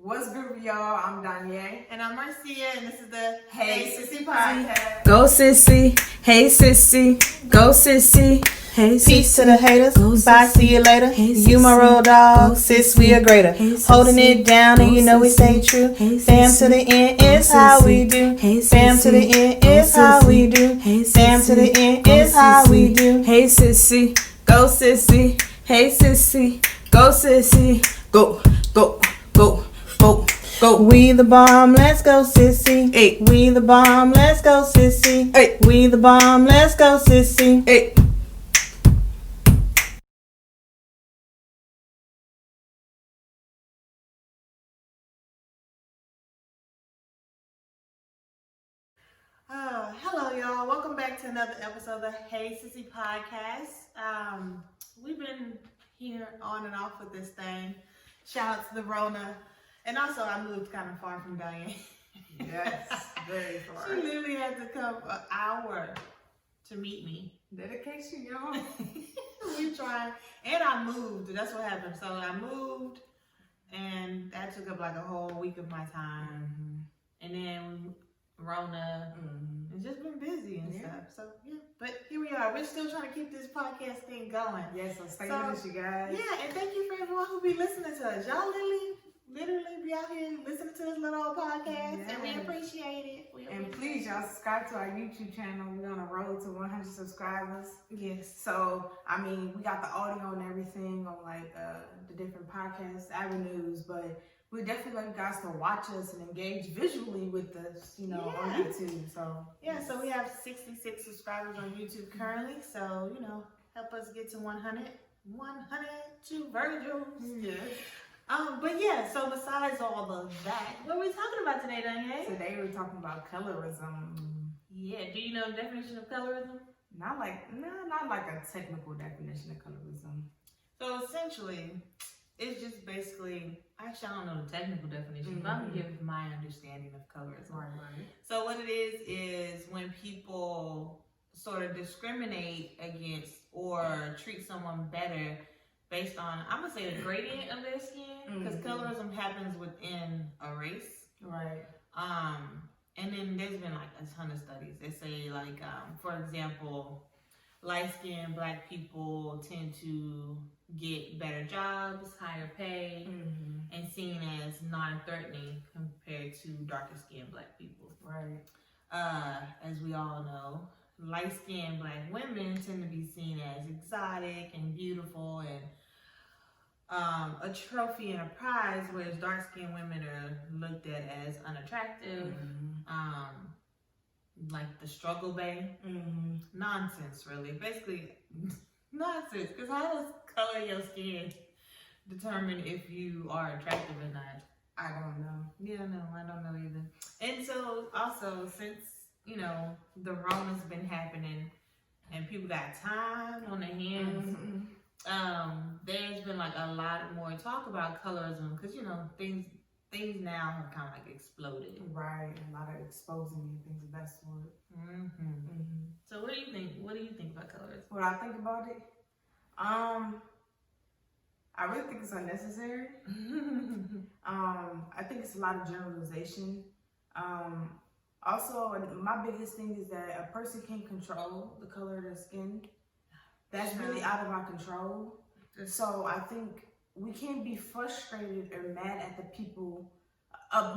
What's good with y'all? I'm Donye. And I'm Marcia, and this is the Hey Sissy Podcast. Go sissy, hey sissy, go sissy, hey sissy. Peace to the haters. Go Bye, sissy. see you later. Hey, You my sissy. road dog. Go Sis, sissy. we are greater. Hey, sissy. Holding it down, and Go you know we stay sissy. true. Hey, Fam sissy. to the end Go is how sissy. we do. Hey, Fam to the sissy. end Go is how we sissy. do. Hey, Fam to the sissy. end Go is how we sissy. do. Hey sissy, go sissy, hey sissy, go sissy, go, go, go, go, go. We the bomb, let's go sissy. Hey. We the bomb, let's go sissy. Hey. We the bomb, let's go sissy. Hey. Hello, y'all. Welcome back to another episode of the Hey Sissy Podcast. We've been here on and off with this thing. Shout out to the Rona. And also, I moved kind of far from Diane. Yes, very far. She literally had to come an hour to meet me. Dedication, y'all. We tried. And I moved. That's what happened. So I moved, and that took up like a whole week of my time. And then Rona. It's just been busy and stuff. So, yeah. But here we are. We're still trying to keep this podcast thing going. Yes, so stay So, with us, you guys. Yeah, and thank you for everyone who be listening to us. Y'all literally be out here listening to this little old podcast, and we Yes. appreciate it. And please, y'all subscribe to our YouTube channel. We're on the road to 100 subscribers. Yes. So, I mean, we got the audio and everything on like the different podcast avenues, but we definitely like you guys to watch us and engage visually with us, on Yeah. YouTube. So, Yeah, so we have 66 subscribers on YouTube currently. So, help us get to 100 to Virgils. yes. But yeah, so besides all of that, what are we talking about today, Donye? Today we're talking about colorism. Yeah, do you know the definition of colorism? Not like a technical definition of colorism. So essentially, it's just basically, actually I don't know the technical definition, but I'm gonna give my understanding of colorism. Right. So what it is when people sort of discriminate against or treat someone better based on, I'm gonna say the gradient of their skin, because colorism happens within a race. Right. And then there's been like a ton of studies that say like, for example, light-skinned Black people tend to get better jobs, higher pay, and seen as non-threatening compared to darker-skinned Black people. Right. As we all know, light-skinned Black women tend to be seen as exotic and beautiful and a trophy and a prize, whereas dark-skinned women are looked at as unattractive, like the struggle bay. Nonsense, really. Basically, nonsense. Because how does color your skin determine if you are attractive or not? I don't know. Yeah, no, I don't know either. And so, also, since, the Rona's been happening and people got time on their hands, there's been like a lot more talk about colorism because, things now have kind of like exploded. Right. A lot of exposing and things of that sort. So what do you think? What do you think about colorism? What I think about it? I really think it's unnecessary. I think it's a lot of generalization. Also, my biggest thing is that a person can't control the color of their skin. That's really out of our control. So I think we can't be frustrated or mad at the people.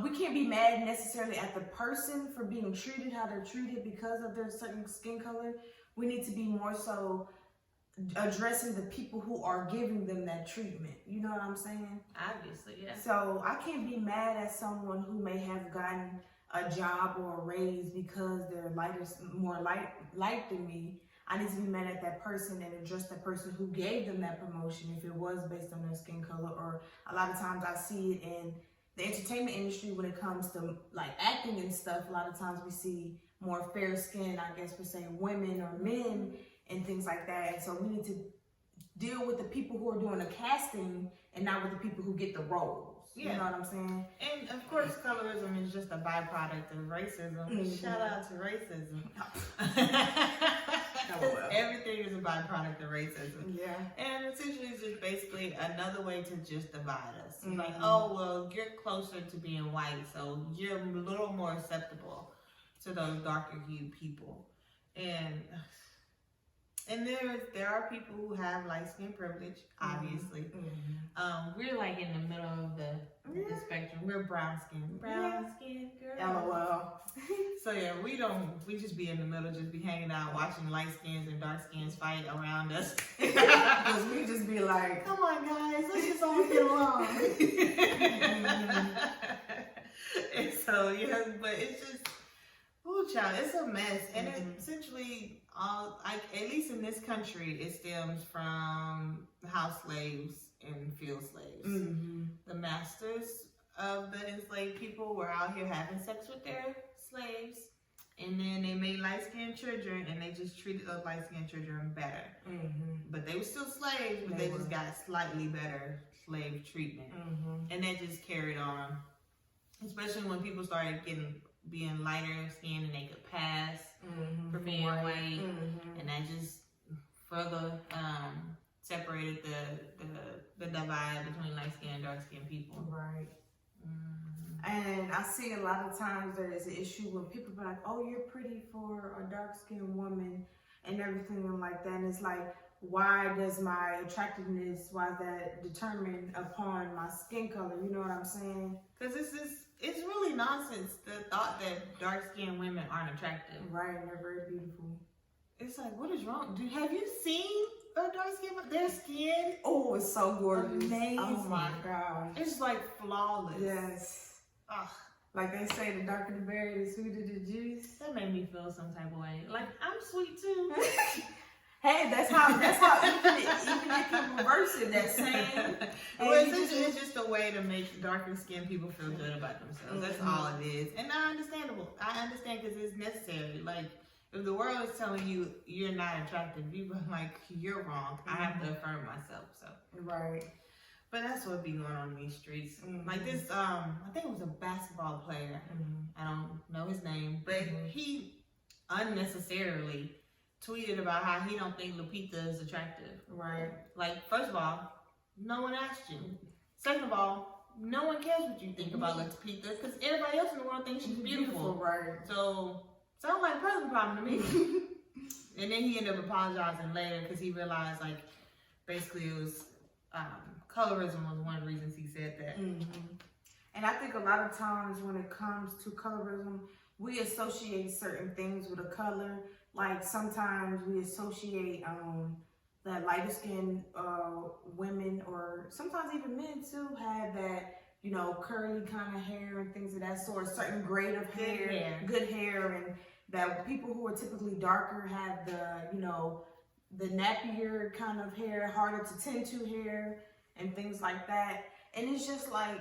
We can't be mad necessarily at the person for being treated how they're treated because of their certain skin color. We need to be more so addressing the people who are giving them that treatment. You know what I'm saying? Obviously, yeah. So I can't be mad at someone who may have gotten a job or a raise because they're more light than me. I need to be mad at that person and address the person who gave them that promotion if it was based on their skin color. Or a lot of times I see it in the entertainment industry when it comes to like acting and stuff. A lot of times we see more fair skin, I guess per se, women or men and things like that. And so we need to deal with the people who are doing the casting and not with the people who get the roles. You know what I'm saying? And of course, colorism is just a byproduct of racism. Shout out to racism. well. Everything is a byproduct of racism. Yeah. And essentially it's just basically another way to just divide us. Mm-hmm. Like, oh, well, you're closer to being white, so you're a little more acceptable to those darker hued people. And there are people who have light skin privilege, obviously. Mm-hmm. We're like in the middle of the spectrum. We're brown skin girls. LOL. So yeah, we just be in the middle, just be hanging out, watching light skins and dark skins fight around us. Because we just be like, come on guys, let's just all get along. And so yeah, but it's just, oh child, it's a mess. And it essentially, like at least in this country, it stems from house slaves and field slaves. Mm-hmm. The masters of the enslaved people were out here having sex with their slaves, and then they made light-skinned children, and they just treated those light-skinned children better. Mm-hmm. But they were still slaves, but they just got slightly better slave treatment. Mm-hmm. And that just carried on, especially when people started being lighter skinned and they could pass for being white, and that just further separated the divide between light skinned and dark skinned people. Right. Mm-hmm. And I see a lot of times there is an issue when people be like, oh, you're pretty for a dark skinned woman and everything like that. And it's like, why does my attractiveness, why is that determined upon my skin color? You know what I'm saying? Because it's really nonsense, the thought that dark skinned women aren't attractive. Right, and they're very beautiful. It's like, what is wrong? Have you seen a dark skin? Their skin, Oh, it's so gorgeous. amazing. Oh my gosh. It's like flawless. Yes. Ugh, Like they say, the darker the berry, the sweeter the juice. that made me feel some type of way. Like, I'm sweet too. Hey, that's how even if you reverse it, that same. Well, it's just a way to make darker skinned people feel good about themselves. That's all it is. And understandable. I understand because it's necessary. Like, if the world is telling you you're not attractive, you are like, you're wrong. I have to affirm myself. So Right. but that's what be going on in these streets. Like this, I think it was a basketball player. I don't know his name, but he unnecessarily tweeted about how he don't think Lupita is attractive. Right. Like, first of all, no one asked you. Second of all, no one cares what you think about Lupita because everybody else in the world thinks she's beautiful. Right. So, sounds like a personal problem to me. And then he ended up apologizing later because he realized, like, basically it was colorism was one of the reasons he said that. And I think a lot of times when it comes to colorism, we associate certain things with a color. Like sometimes we associate that lighter skinned women, or sometimes even men too, have that, you know, curly kind of hair and things of that sort, a certain grade of hair, good hair, and that people who are typically darker have the, you know, the nappier kind of hair, harder to tend to hair, and things like that. And it's just like,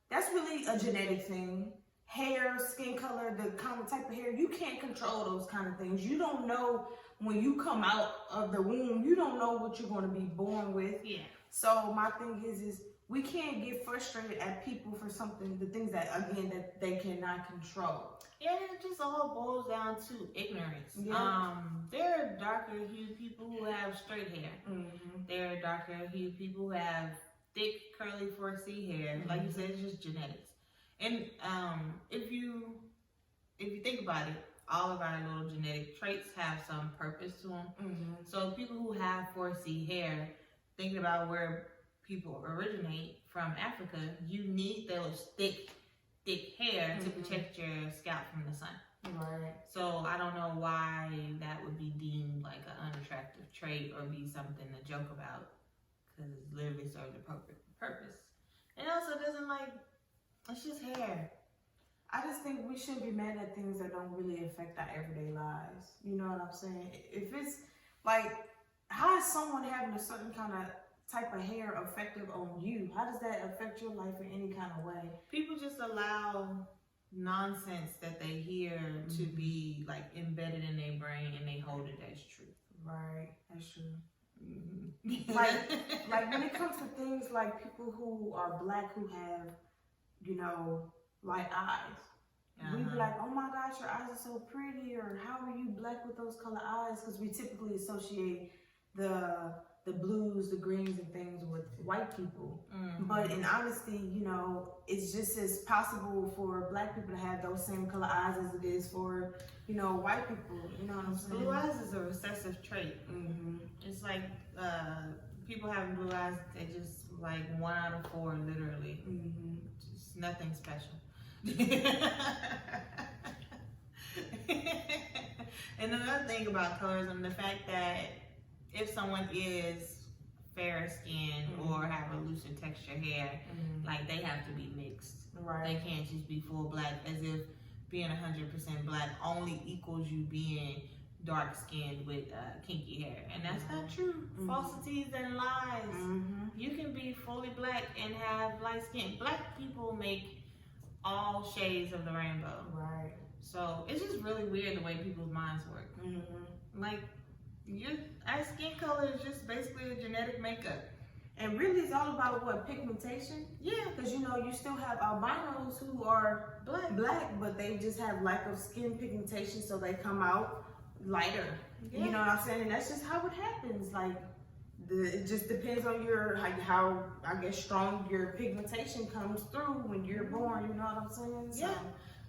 that's really a genetic thing. Hair, skin color, the kind of type of hair, you can't control those kind of things. You don't know when you come out of the womb, you don't know what you're going to be born with. Yeah. So my thing is we can't get frustrated at people for something, the things that, again, that they cannot control. Yeah, it just all boils down to ignorance. Yeah. There are darker hued people who have straight hair. There are darker hued people who have thick, curly, 4C hair. Like you said, it's just genetics. And if you think about it, all of our little genetic traits have some purpose to them. So people who have 4C hair, thinking about where people originate from Africa, you need those thick hair to protect your scalp from the sun. Right. So I don't know why that would be deemed like an unattractive trait or be something to joke about, because it literally serves a purpose. And also it doesn't, like, it's just hair. I just think we shouldn't be mad at things that don't really affect our everyday lives. You know what I'm saying? If it's like, how is someone having a certain kind of type of hair effective on you? How does that affect your life in any kind of way? People just allow nonsense that they hear to be like embedded in their brain, and they hold it as truth. Right, that's true. Like when it comes to things like people who are black who have, you know, light eyes, We be like, oh my gosh, your eyes are so pretty, or how are you black with those color eyes? Because we typically associate the blues, the greens, and things with white people. But in honesty, you know, it's just as possible for black people to have those same color eyes as it is for, you know, white people. You know what I'm saying? Blue eyes is a recessive trait. It's like people having blue eyes, they just like 1 out of 4, literally. Just nothing special. And another thing about colorism, the fact that if someone is fair skinned or have a looser texture hair, like they have to be mixed. Right. They can't just be full black, as if being 100% black only equals you being dark skinned with kinky hair. And that's not true. Falsities and lies. You can be fully black and have light skin. Black people make all shades of the rainbow. Right. So it's just really weird the way people's minds work. Like, your skin color is just basically a genetic makeup. And really, it's all about what? Pigmentation? Yeah. Because, you know, you still have albinos who are black, but they just have lack of skin pigmentation, so they come out lighter. You know what I'm saying? And that's just how it happens. Like, it just depends on your, how I guess, strong your pigmentation comes through when you're born. You know what I'm saying? So, yeah.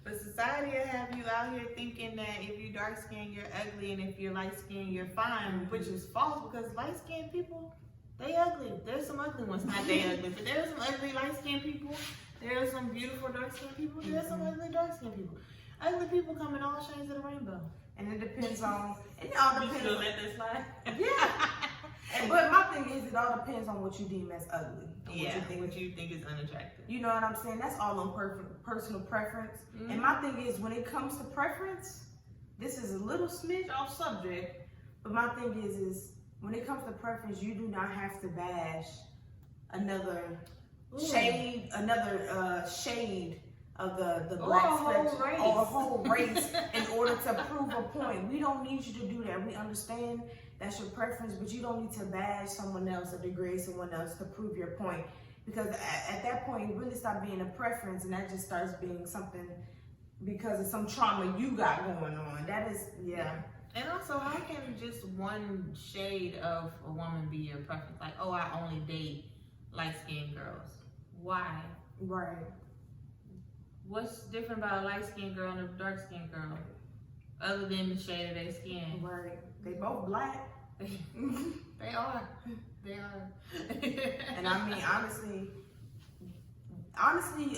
But society will have you out here thinking that if you're dark skinned, you're ugly, and if you're light skinned, you're fine, which is false, because light skinned people, they ugly. There's some ugly ones, not they ugly, but there's some ugly light skinned people. There's some beautiful dark skinned people. There's some ugly dark skinned people. Ugly people come in all shades of the rainbow. And it depends on, it all depends. You still let this slide? Yeah. But my thing is, it all depends on what you deem as ugly. Yeah, what you think is unattractive. You know what I'm saying? That's all on personal preference. And my thing is, when it comes to preference, this is a little smidge off subject, but my thing is when it comes to preference, you do not have to bash another shade of the black spectrum or a whole race in order to prove a point. We don't need you to do that. We understand that's your preference, but you don't need to bash someone else or degrade someone else to prove your point. Because at that point, it really stops being a preference, and that just starts being something because of some trauma you got going on. That is, And also, how can just one shade of a woman be your preference? Like, oh, I only date light-skinned girls. Why? Right. What's different about a light-skinned girl and a dark-skinned girl? Other than the shade of their skin. Right. They both black. They are. They are. And I mean, honestly,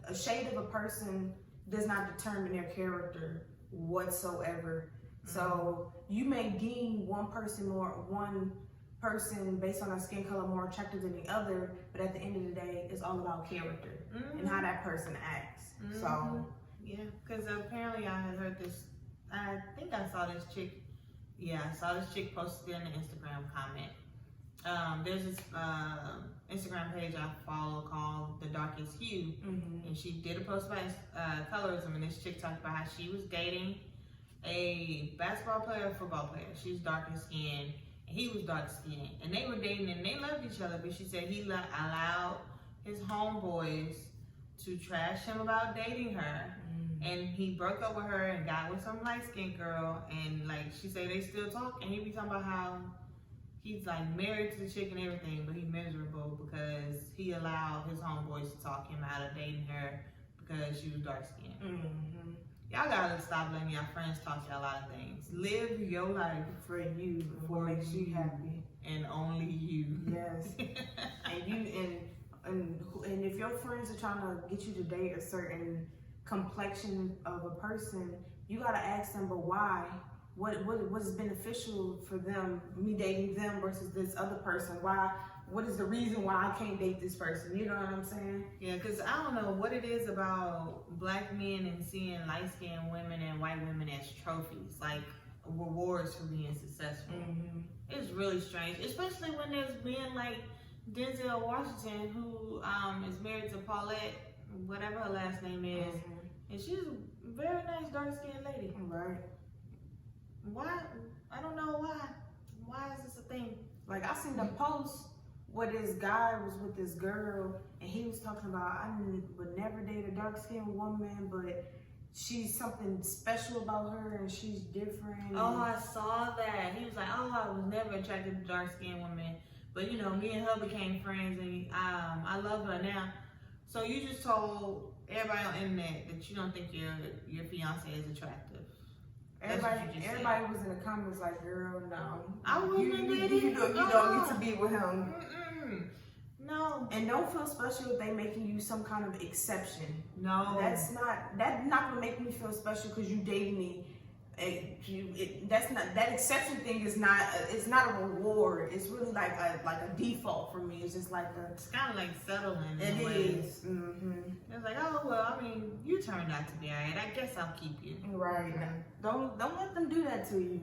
a shade of a person does not determine their character whatsoever. So you may deem one person based on their skin color more attractive than the other, but at the end of the day, it's all about character and how that person acts. So yeah, because apparently I had heard this. I think I saw this chick. Yeah, I saw this chick posted in an Instagram comment. There's this Instagram page I follow called The Darkest Hue, and she did a post about colorism, and this chick talked about how she was dating a basketball player, football player. She was darker skinned, and he was dark skinned, and they were dating, and they loved each other. But she said he allowed his homeboys to trash him about dating her. And he broke up with her and got with some light-skinned girl, and like she said, they still talk. And he be talking about how he's like married to the chick and everything, but he's miserable because he allowed his homeboys to talk him out of dating her because she was dark-skinned. Y'all gotta stop letting y'all friends talk y'all out of things. Live your life for you, what makes you happy, and only you. Yes. And if your friends are trying to get you to date a certain complexion of a person, you gotta ask them, but why? What is beneficial for them, me dating them versus this other person? Why? What is the reason why I can't date this person? You know what I'm saying? Yeah, because I don't know what it is about black men and seeing light-skinned women and white women as trophies, like rewards for being successful. It's really strange, especially when there's men like Denzel Washington, who is married to Paulette, whatever her last name is, and she's a very nice dark-skinned lady. Right. Why? I don't know why. Why is this a thing? Like, I seen a post where this guy was with this girl, and he was talking about, I would never date a dark-skinned woman, but she's something special about her and she's different. Oh, I saw that. He was like, oh, I was never attracted to dark-skinned women. But, you know, me and her became friends, and I love her now. So you just told everybody on the internet that you don't think your fiance is attractive. Everybody was in the comments like, girl, no. I wouldn't have did it. You don't get to be with him. Mm-mm. No. And don't feel special if they making you some kind of exception. No. That's not gonna make me feel special because you dated me. That exception thing is not. It's not a reward. It's really like a default for me. It's just like It's kind of like settling. It is. Mm-hmm. It's like, oh well, I mean, you turned out to be alright. I guess I'll keep you. Right. Don't let them do that to you.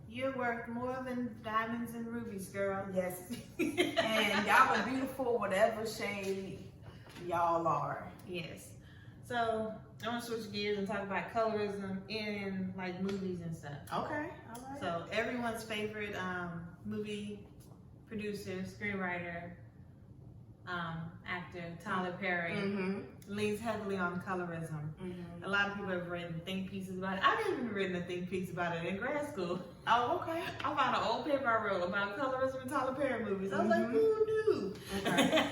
You're worth more than diamonds and rubies, girl. Yes. And y'all are beautiful, whatever shade y'all are. Yes. So I want to switch gears and talk about colorism in like movies and stuff. Okay. All right. So everyone's favorite movie producer, screenwriter, actor Tyler Perry leans heavily on colorism. A lot of people have written think pieces about it. I've even written a think piece about it in grad school. Oh, okay. I found an old paper I wrote about colorism in Tyler Perry movies. I was like, who knew? Okay.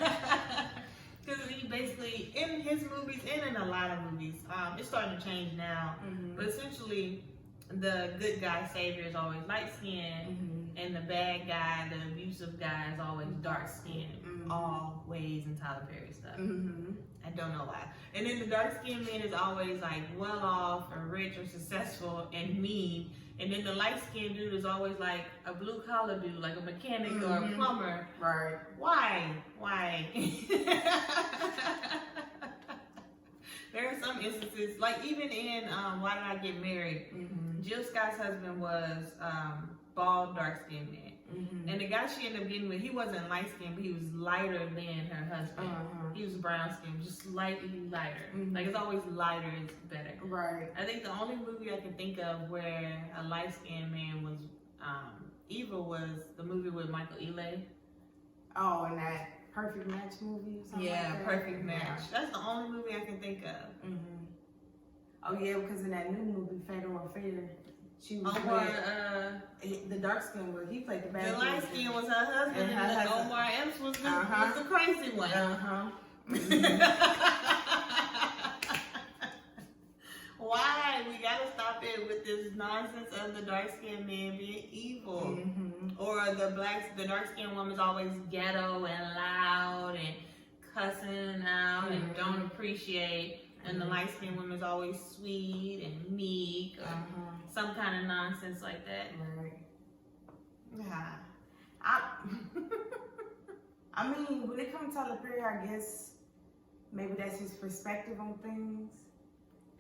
Because he basically, in his movies and in a lot of movies, it's starting to change now. But essentially, the good guy savior is always light skinned, and the bad guy, the abusive guy, is always dark skinned. Always in Tyler Perry stuff. I don't know why. And then the dark skinned man is always like well off or rich or successful and mean. And then the light skinned dude is always like a blue collar dude, like a mechanic or a plumber. Right. Why? There are some instances, like even in Why Did I Get Married, Jill Scott's husband was bald, dark-skinned man. And the guy she ended up getting with, he wasn't light-skinned, but he was lighter than her husband. He was brown-skinned, just slightly lighter. Like it's always lighter is better. Right. I think the only movie I can think of where a light-skinned man was evil was the movie with Michael Ealy. Oh, and that Perfect Match movie or something like that? Perfect Match. That's the only movie I can think of. Oh, yeah, because in that new movie, Fatal Affair, she was the dark skin was, he played the bad The light skin was her husband, and Omar Epps was the crazy one. Why? We gotta stop it with this nonsense of the dark skinned man being evil. Or the dark skinned woman's always ghetto and loud and cussing out and don't appreciate. And the light skinned woman's always sweet and meek or some kind of nonsense like that. Right. I mean, when it comes to Tyler Perry, I guess maybe that's his perspective on things.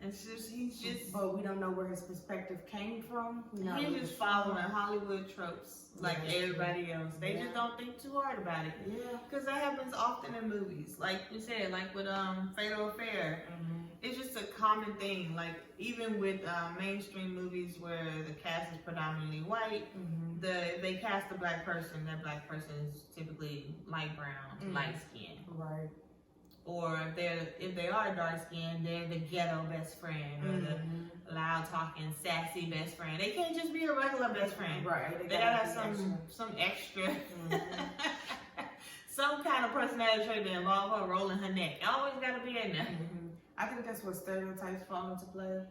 He's just, but we don't know where his perspective came from. He's just following Hollywood tropes like everybody else. They just don't think too hard about it. Because that happens often in movies. Like you said, like with Fatal Affair. It's just a common thing. Like even with mainstream movies where the cast is predominantly white, they cast a black person. That black person is typically light brown, light skin. Right. Or if they are dark skinned, they're the ghetto best friend or the loud talking, sassy best friend. They can't just be a regular best friend. Right. They gotta have some extra some kind of personality trait that involve her rolling her neck. Always gotta be in there. I think that's what stereotypes fall into play.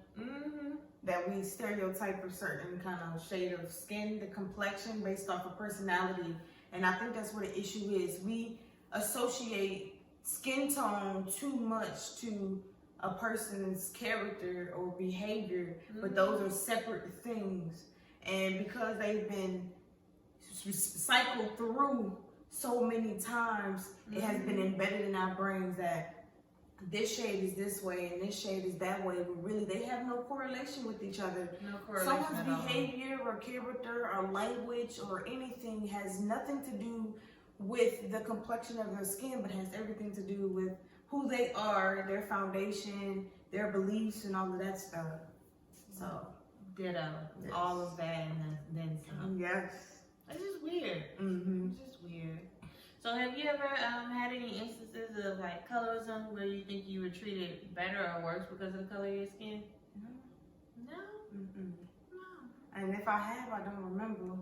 That we stereotype a certain kind of shade of skin, the complexion based off of personality. And I think that's what the issue is. We associate skin tone too much to a person's character or behavior, but those are separate things. And because they've been cycled through so many times, it has been embedded in our brains that this shade is this way and this shade is that way, but really they have no correlation with each other. No correlation. Someone's behavior or character or language or anything has nothing to do with the complexion of their skin, but has everything to do with who they are, their foundation, their beliefs, and all of that stuff. So, ditto. Yes. All of that and then some. Yes. It's just weird. It's just weird. So have you ever had any instances of like colorism where you think you were treated better or worse because of the color of your skin? No. Mm-mm. No. And if I have, I don't remember.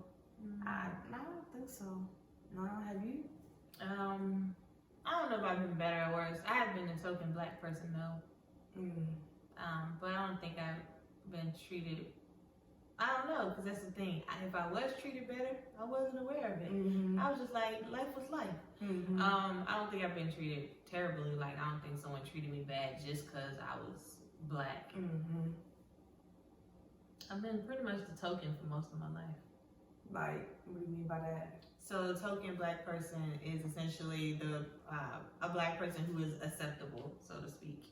I don't think so. No, have you? I don't know if I've been better or worse. I have been a token black person though. But I don't think I've been treated. I don't know, because that's the thing. If I was treated better, I wasn't aware of it. I was just like, life was life. I don't think I've been treated terribly. Like, I don't think someone treated me bad just because I was black. I've been pretty much the token for most of my life. Like, what do you mean by that? So the token black person is essentially a black person who is acceptable, so to speak.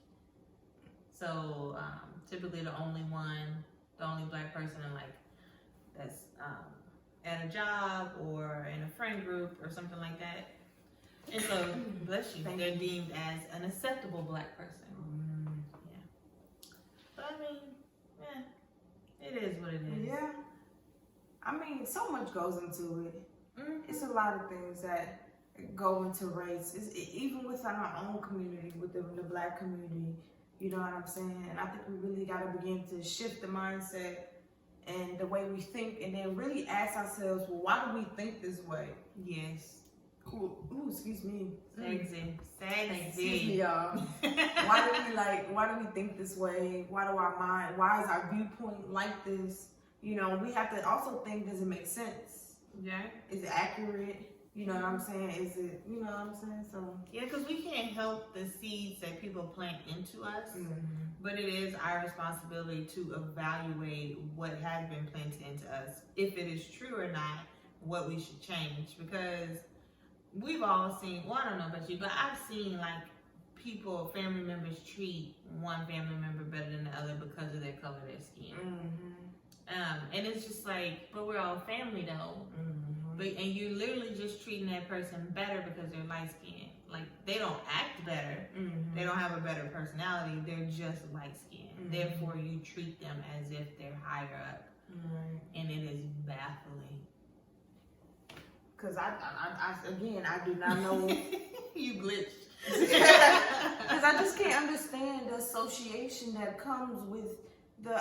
So typically the only black person that's at a job or in a friend group or something like that. And so, bless you, they're deemed as an acceptable black person. Yeah. But I mean, it is what it is. Yeah. I mean, so much goes into it. It's a lot of things that go into race. Even within our own community, within the black community, you know what I'm saying? And I think we really got to begin to shift the mindset and the way we think, and then really ask ourselves, well, why do we think this way? Yes. Ooh, excuse me. Sexy. Excuse me, y'all. Why do we think this way? Why is our viewpoint like this? You know, we have to also think, does it make sense? Yeah. Is it accurate? You know what I'm saying? Is it, you know what I'm saying? So yeah, because we can't help the seeds that people plant into us, but it is our responsibility to evaluate what has been planted into us, if it is true or not, what we should change. Because we've all seen, well, I don't know about you, but I've seen like family members treat one family member better than the other because of their color of their skin. And it's just like, but we're all family though. And you're literally just treating that person better because they're light skinned. Like, they don't act better. They don't have a better personality. They're just light skinned. Therefore, you treat them as if they're higher up. And it is baffling. Because I do not know. You glitched. Because I just can't understand the association that comes with the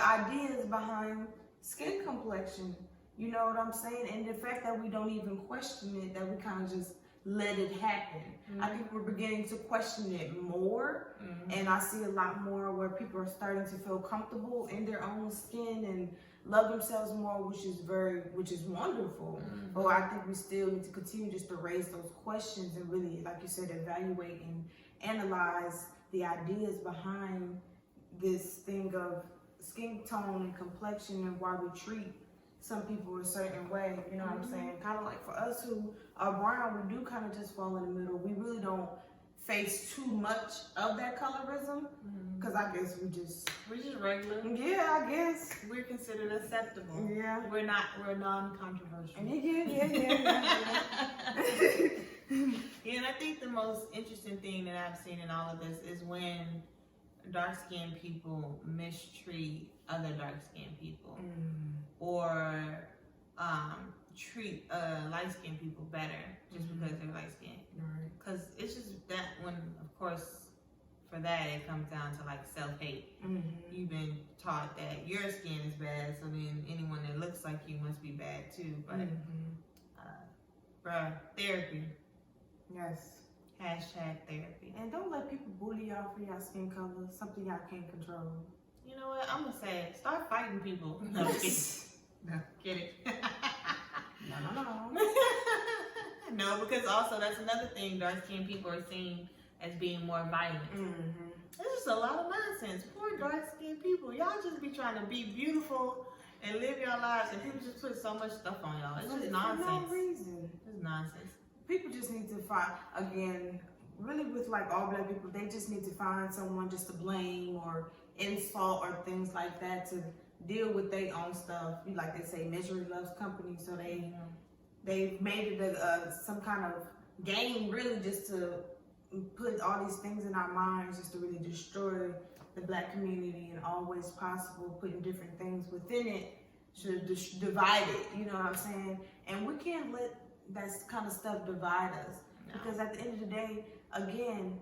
ideas behind skin complexion. You know what I'm saying? And the fact that we don't even question it, that we kind of just let it happen. I think we're beginning to question it more. And I see a lot more where people are starting to feel comfortable in their own skin and love themselves more, which is wonderful. But I think we still need to continue just to raise those questions and really, like you said, evaluate and analyze the ideas behind this thing of skin tone and complexion and why we treat some people a certain way. You know what I'm saying? Kind of like for us who are brown, we do kind of just fall in the middle. We really don't face too much of that colorism because I guess we're just regular. Yeah, I guess we're considered acceptable. Yeah, we're non-controversial. Yeah, and I think the most interesting thing that I've seen in all of this is when dark-skinned people mistreat other dark-skinned people, or treat light-skinned people better just because they're light-skinned. Because it's just that when, of course, for that it comes down to like self-hate. You've been taught that your skin is bad, so then anyone that looks like you must be bad too. But bruh, therapy. Yes. #therapy. And don't let people bully y'all for your skin color, something y'all can't control. You know what? I'm gonna say it. Start fighting people. No, get it. No. No, because also that's another thing. Dark-skinned people are seen as being more violent. It's just a lot of nonsense. Poor dark-skinned people. Y'all just be trying to be beautiful and live your lives, and people just put so much stuff on y'all. It's just nonsense. For no reason. It's nonsense. People just need to find, again, really with like all black people, they just need to find someone just to blame or insult or things like that to deal with their own stuff. Like they say, misery loves company, so they've made it some kind of game really just to put all these things in our minds just to really destroy the black community in all ways possible, putting different things within it to divide it, you know what I'm saying? And we can't let that kind of stuff divide us, because at the end of the day, again,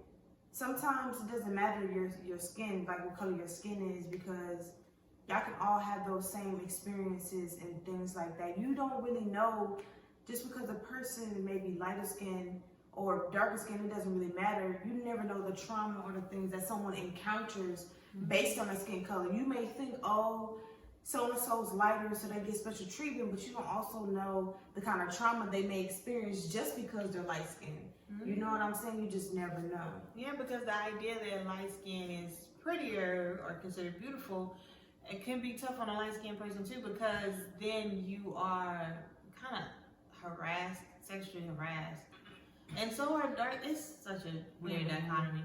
sometimes it doesn't matter your skin, like what color your skin is, because y'all can all have those same experiences and things like that. You don't really know, just because a person may be lighter skin or darker skin, it doesn't really matter. You never know the trauma or the things that someone encounters based on their skin color. You may think, oh, so-and-so's lighter, so they get special treatment, but you don't also know the kind of trauma they may experience just because they're light skinned. You know what I'm saying? You just never know. Yeah, because the idea that light skin is prettier or considered beautiful, it can be tough on a light skinned person too, because then you are kind of harassed, sexually harassed. And so are dark. It's such a weird dichotomy.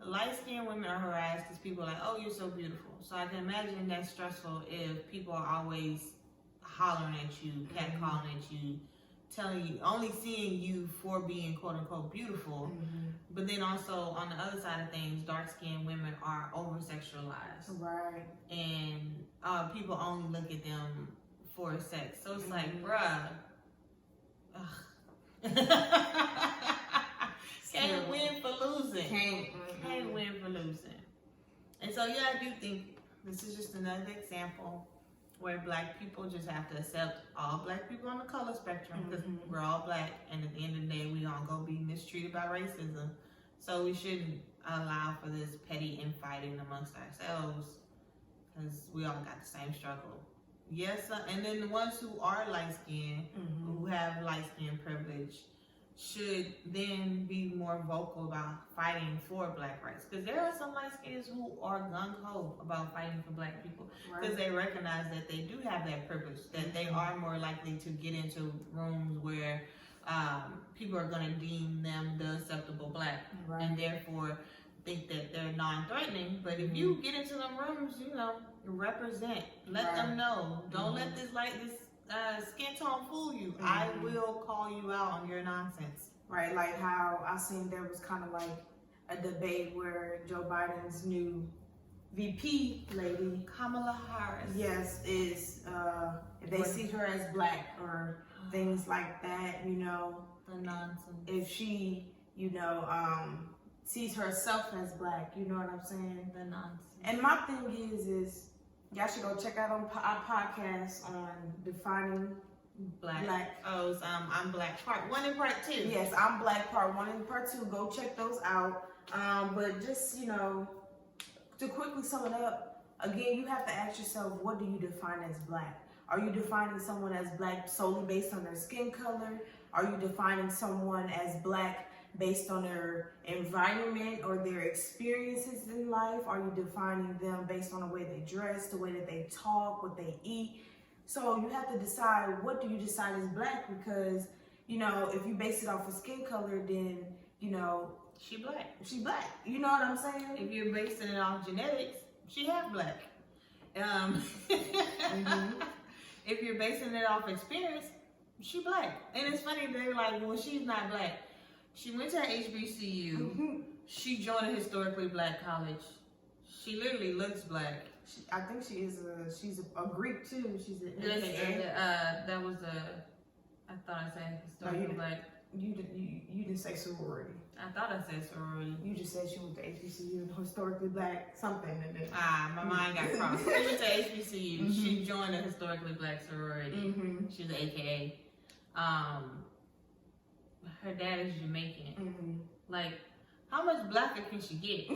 Light skinned women are harassed because people are like, oh, you're so beautiful. So I can imagine that's stressful if people are always hollering at you, catcalling at you, telling you, only seeing you for being quote unquote beautiful. But then also on the other side of things, dark skinned women are over sexualized. Right. And people only look at them for sex. So it's like, bruh. Can't win for losing. Can't win for losing. And so, yeah, I do think this is just another example where black people just have to accept all black people on the color spectrum, because we're all black, and at the end of the day, we all gonna be mistreated by racism. So we shouldn't allow for this petty infighting amongst ourselves, because we all got the same struggle. Yes, and then the ones who are light-skinned, who have light-skinned privilege, should then be more vocal about fighting for black rights. Because there are some light-skins who are gung-ho about fighting for black people, because they recognize that they do have that privilege, that they are more likely to get into rooms where people are going to deem them the acceptable black, and therefore think that they're non-threatening. But if you get into them rooms, you know, represent, let them know. Don't let this skin tone fool you. I will call you out on your nonsense. Right, like how I seen there was kind of like a debate where Joe Biden's new VP lady, Kamala Harris. yes, is if they see her as black or things like that, you know, The nonsense. if she, you know, sees herself as black, you know what I'm saying? The nonsense. And my thing is y'all should go check out our podcast on defining black. Oh, so, I'm black. Part 1 and part 2. Yes, I'm black, part 1 and part 2. Go check those out. But just, you know, to quickly sum it up, again, you have to ask yourself, what do you define as black? Are you defining someone as black solely based on their skin color? Are you defining someone as black based on their environment or their experiences in life? Are you defining them based on the way they dress, the way that they talk, what they eat? So you have to decide, what do you decide is black? Because, you know, if you base it off of skin color, then, you know, She black. she black. You know what I'm saying? If you're basing it off genetics, she half black. If you're basing it off experience, she black. And it's funny, they're like, well, she's not black. She went to HBCU. She joined a historically black college. She literally looks black. I think she's a Greek too. She's an Yes, AKA. that was I thought I said historically black. You didn't say sorority. I thought I said sorority. You just said she went to HBCU, historically black something. And then, My mind got crossed. She went to HBCU. She joined a historically black sorority. She's an AKA. Her dad is Jamaican. Like, how much blacker can she get?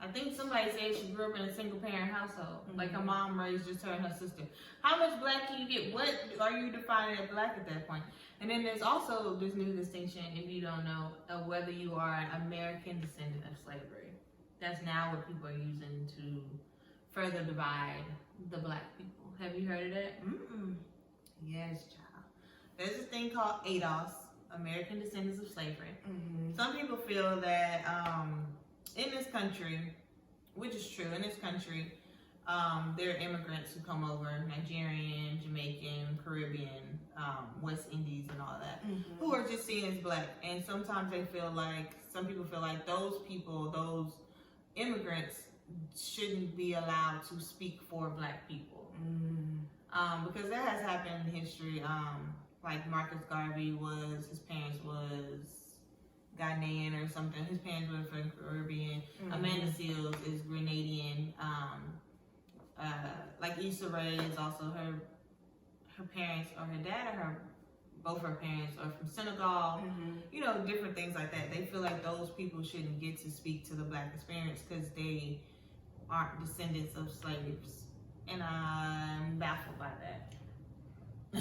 I think somebody said she grew up in a single parent household. Like her mom raised just her and her sister. How much black can you get? What are you defining as black at that point? And then there's also this new distinction, if you don't know, of whether you are an American descendant of slavery. That's now what people are using to further divide the black people. Have you heard of that? Yes, child. There's this thing called ADOS, American Descendants of Slavery. Some people feel that in this country, which is true, in this country, there are immigrants who come over, Nigerian, Jamaican, Caribbean, West Indies and all that, who are just seen as black. And sometimes some people feel like those people, those immigrants, shouldn't be allowed to speak for black people. Because that has happened in history. Like Marcus Garvey his parents was Ghanaian or something. His parents were from Caribbean. Amanda Seals is Grenadian. Like Issa Rae is also her parents or her dad or both her parents are from Senegal. You know, different things like that. They feel like those people shouldn't get to speak to the Black experience because they aren't descendants of slaves, and I'm baffled by that. They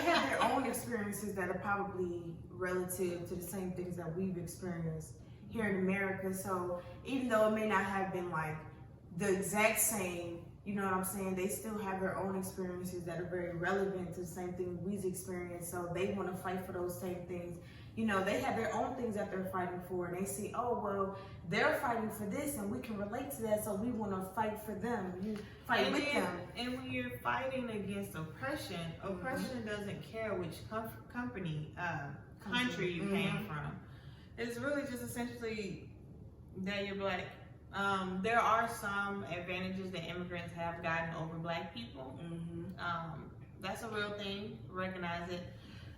have their own experiences that are probably relative to the same things that we've experienced here in America. So even though it may not have been like the exact same, you know what I'm saying, they still have their own experiences that are very relevant to the same thing we've experienced. So they want to fight for those same things. You know, they have their own things that they're fighting for, and they see, oh, well, they're fighting for this, and we can relate to that, so we want to fight for them. You fight with them. And when you're fighting against oppression doesn't care which country you came from. It's really just essentially that you're Black. There are some advantages that immigrants have gotten over Black people. That's a real thing. Recognize it.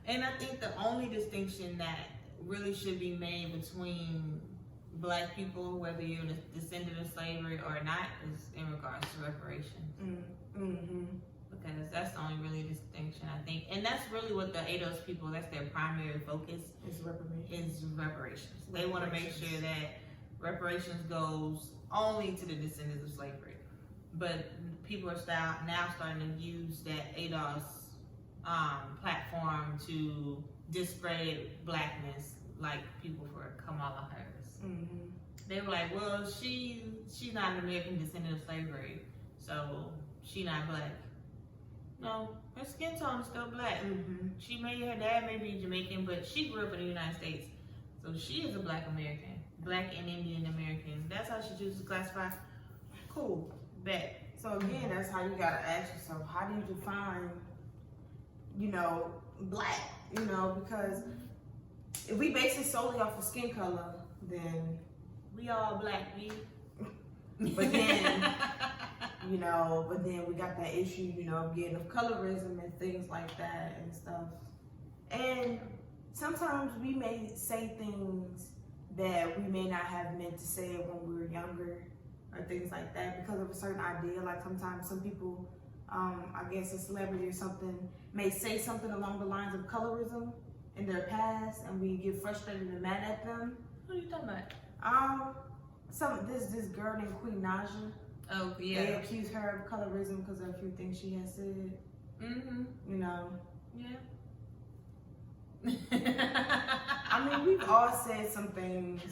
And I think the only distinction that really should be made between Black people, whether you're a descendant of slavery or not, is in regards to reparations. Because that's the only really distinction, I think. And that's really what the ADOS people, that's their primary focus. Is reparations. They want to make sure that reparations goes only to the descendants of slavery. But people are now starting to use that ADOS platform to discredit Blackness, like people for Kamala Harris. They were like, well, she's not an American descendant of slavery, so she not Black. No, her skin tone is still Black. Her dad may be Jamaican, but she grew up in the United States, so she is a Black American, Black and Indian American. That's how she chooses to classify. Cool, bet. So again, that's how you gotta ask yourself, how do you define, you know, Black? You know, because if we base it solely off of skin color, then we all Black, B. But then, you know, we got that issue, you know, again, of colorism and things like that and stuff. And sometimes we may say things that we may not have meant to say it when we were younger or things like that because of a certain idea. Like sometimes some people, I guess a celebrity or something, may say something along the lines of colorism in their past, and we get frustrated and mad at them. Who are you talking about? This girl named Queen Naja. Oh yeah. They accuse her of colorism because of a few things she has said. You know. Yeah. I mean, we've all said some things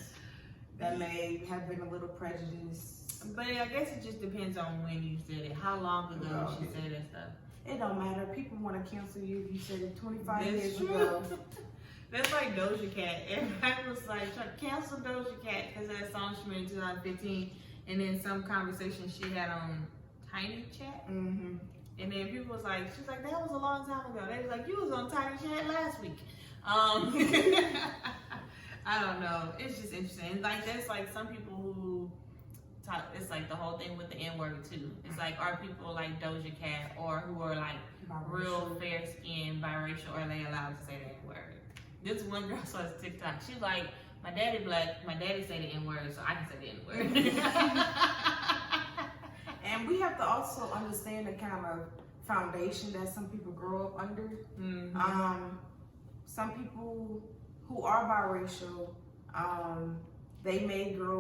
that may have been a little prejudiced. But I guess it just depends on when you said it. How long ago she said that stuff. It don't matter. People want to cancel you if you said it 25 years ago. That's like Doja Cat. Everybody was like, trying to cancel Doja Cat because of that song she made in 2015. And then some conversation she had on Tiny Chat. And then people was like, she's like, that was a long time ago. They was like, you was on Tiny Chat last week. I don't know. It's just interesting. Like, there's like some people who talk, it's like the whole thing with the N-word too. It's like, are people like Doja Cat or who are like real fair skinned, biracial, are they allowed to say the N-word? This one girl saw this TikTok. She's like, my daddy Black, my daddy say the N-word, so I can say the N-word. And we have to also understand the kind of foundation that some people grow up under. Some people who are biracial, they may grow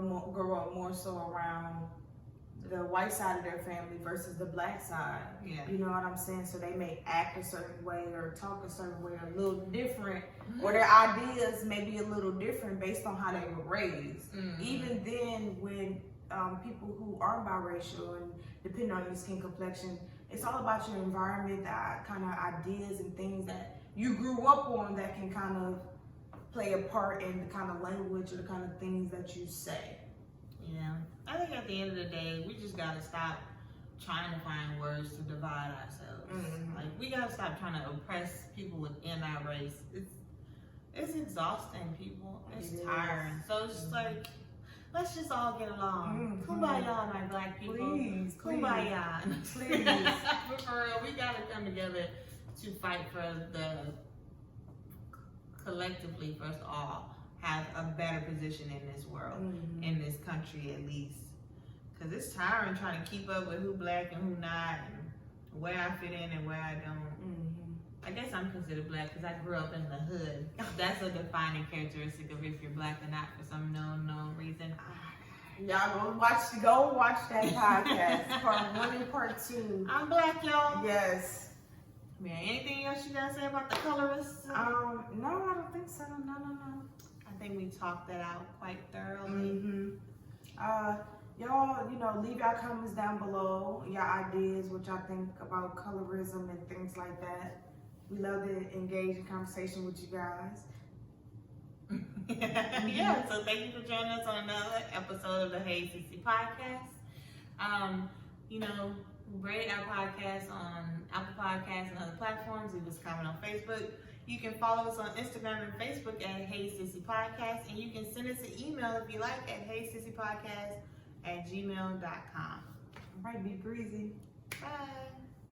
up more so around the white side of their family versus the Black side. You know what I'm saying? So they may act a certain way or talk a certain way, or a little different, or their ideas may be a little different based on how they were raised. Even then, when people who are biracial and depending on your skin complexion, it's all about your environment, the kind of ideas and things that you grew up on that can kind of play a part in the kind of language or the kind of things that you say. Yeah, I think at the end of the day, we just gotta stop trying to find words to divide ourselves. Like, we gotta stop trying to oppress people within our race. It's exhausting, people. It's tiring. So it's just like, let's just all get along. Kumbaya, my Black people. Please, Kumbaya. Please. But for real, we gotta come together to fight for the collectively, first of all, have a better position in this world, in this country at least. Because it's tiring trying to keep up with who black and who not, and where I fit in and where I don't. I guess I'm considered black because I grew up in the hood. That's a defining characteristic of if you're black or not for some known reason. Y'all go watch that podcast, part 1 and part 2. I'm black, y'all. Yes. Man, anything else you gotta say about the colorists? No, I don't think so. No. I think we talked that out quite thoroughly. Y'all, leave your comments down below, your ideas, what y'all think about colorism and things like that. We love to engage in conversation with you guys. Yeah, so thank you for joining us on another episode of the Hey Sissy podcast. Rate our podcast on Apple Podcasts and other platforms. Leave us a comment on Facebook. You can follow us on Instagram and Facebook at Hey Sissy Podcast, and you can send us an email if you like at heysissypodcast@gmail.com. All right, be breezy. Bye.